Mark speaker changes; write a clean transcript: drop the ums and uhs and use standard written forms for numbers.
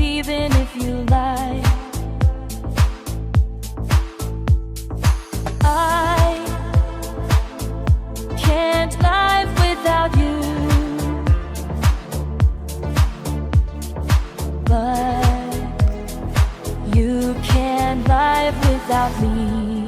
Speaker 1: even if you lie. I can't live without you, but you can't live without me.